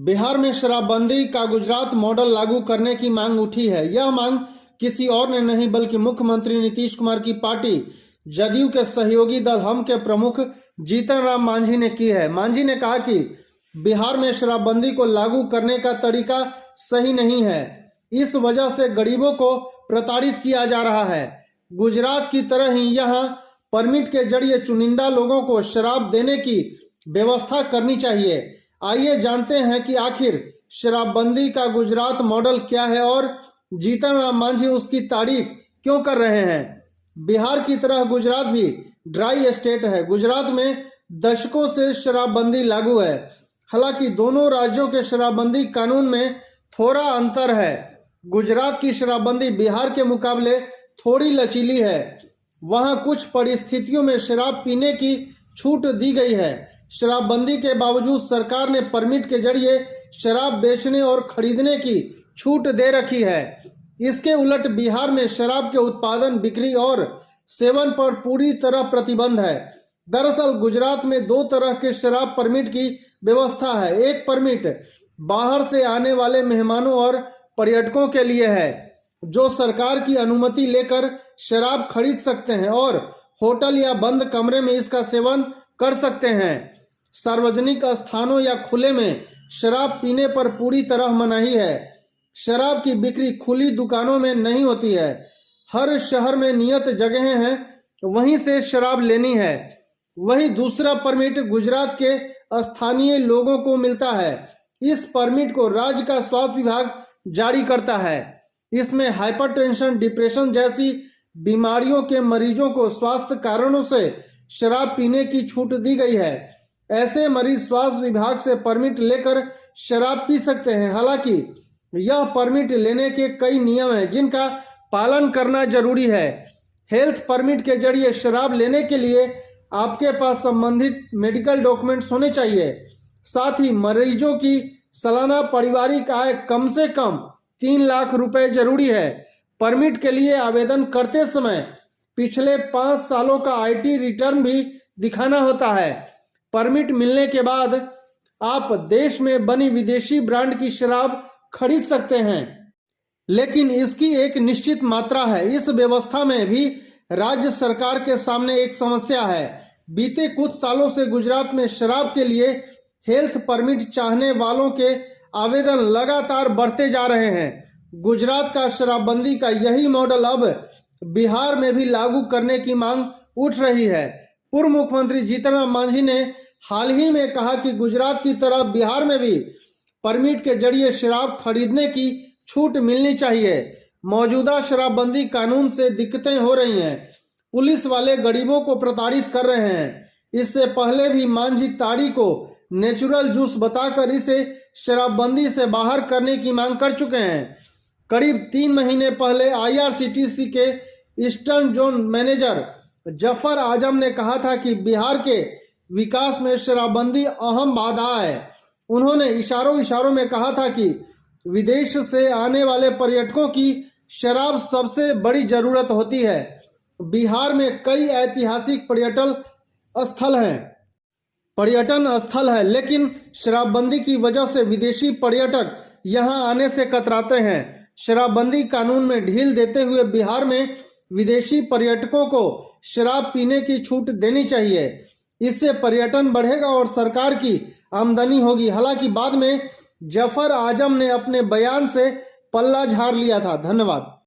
बिहार में शराबबंदी का गुजरात मॉडल लागू करने की मांग उठी है। यह मांग किसी और ने नहीं बल्कि मुख्यमंत्री नीतीश कुमार की पार्टी जदयू के सहयोगी दल हम के प्रमुख जीतन राम मांझी ने की है। मांझी ने कहा कि बिहार में शराबबंदी को लागू करने का तरीका सही नहीं है, इस वजह से गरीबों को प्रताड़ित किया जा रहा है। गुजरात की तरह ही यहाँ परमिट के जरिए चुनिंदा लोगों को शराब देने की व्यवस्था करनी चाहिए। आइए जानते हैं कि आखिर शराबबंदी का गुजरात मॉडल क्या है और जीतन राम मांझी उसकी तारीफ क्यों कर रहे हैं। बिहार की तरह गुजरात भी ड्राई स्टेट है। गुजरात में दशकों से शराबबंदी लागू है। हालांकि दोनों राज्यों के शराबबंदी कानून में थोड़ा अंतर है। गुजरात की शराबबंदी बिहार के मुकाबले थोड़ी लचीली है। वहां कुछ परिस्थितियों में शराब पीने की छूट दी गई है। शराबबंदी के बावजूद सरकार ने परमिट के जरिए शराब बेचने और खरीदने की छूट दे रखी है। इसके उलट बिहार में शराब के उत्पादन, बिक्री और सेवन पर पूरी तरह प्रतिबंध है। दरअसल गुजरात में दो तरह के शराब परमिट की व्यवस्था है। एक परमिट बाहर से आने वाले मेहमानों और पर्यटकों के लिए है, जो सरकार की अनुमति लेकर शराब खरीद सकते हैं और होटल या बंद कमरे में इसका सेवन कर सकते हैं। सार्वजनिक स्थानों या खुले में शराब पीने पर पूरी तरह मनाही है। शराब की बिक्री खुली दुकानों में नहीं होती है। हर शहर में नियत जगहें हैं, वहीं से शराब लेनी है। वही दूसरा परमिट गुजरात के स्थानीय लोगों को मिलता है। इस परमिट को राज्य का स्वास्थ्य विभाग जारी करता है। इसमें हाइपरटेंशन, डिप्रेशन जैसी बीमारियों के मरीजों को स्वास्थ्य कारणों से शराब पीने की छूट दी गई है। ऐसे मरीज स्वास्थ्य विभाग से परमिट लेकर शराब पी सकते हैं। हालांकि यह परमिट लेने के कई नियम हैं जिनका पालन करना जरूरी है। हेल्थ परमिट के जरिए शराब लेने के लिए आपके पास संबंधित मेडिकल डॉक्यूमेंट्स होने चाहिए। साथ ही मरीजों की सालाना पारिवारिक आय कम से कम 3 लाख रुपए जरूरी है। परमिट के लिए आवेदन करते समय पिछले 5 सालों का आईटी रिटर्न भी दिखाना होता है। परमिट मिलने के बाद आप देश में बनी विदेशी ब्रांड की शराब खरीद सकते हैं, लेकिन इसकी एक निश्चित मात्रा है। इस व्यवस्था में भी राज्य सरकार के सामने एक समस्या है। बीते कुछ सालों से गुजरात में शराब के लिए हेल्थ परमिट चाहने वालों के आवेदन लगातार बढ़ते जा रहे हैं। गुजरात का शराबबंदी का यही मॉडल अब बिहार में भी लागू करने की मांग उठ रही है। पूर्व मुख्यमंत्री जीतन राम मांझी ने हाल ही में कहा कि गुजरात की तरह बिहार में भी परमिट के जरिए शराब खरीदने की छूट मिलनी चाहिए। मौजूदा शराबबंदी कानून से दिक्कतें हो रही हैं। पुलिस वाले गरीबों को प्रताड़ित कर रहे हैं। इससे पहले भी मांझी ताड़ी को नेचुरल जूस बताकर इसे शराबबंदी से बाहर करने की मांग कर चुके हैं। करीब 3 महीने पहले आईआरसीटीसी के ईस्टर्न जोन मैनेजर जफर आजम ने कहा था कि बिहार के विकास में शराबबंदी अहम बाधा है। उन्होंने इशारों में कहा था कि विदेश से आने वाले पर्यटकों की शराब सबसे बड़ी जरूरत होती है। बिहार में कई ऐतिहासिक पर्यटन स्थल है, लेकिन शराबबंदी की वजह से विदेशी पर्यटक यहां आने से कतराते हैं। शराबबंदी कानून में ढील देते हुए बिहार में विदेशी पर्यटकों को शराब पीने की छूट देनी चाहिए। इससे पर्यटन बढ़ेगा और सरकार की आमदनी होगी। हालांकि बाद में जफर आजम ने अपने बयान से पल्ला झाड़ लिया था। धन्यवाद।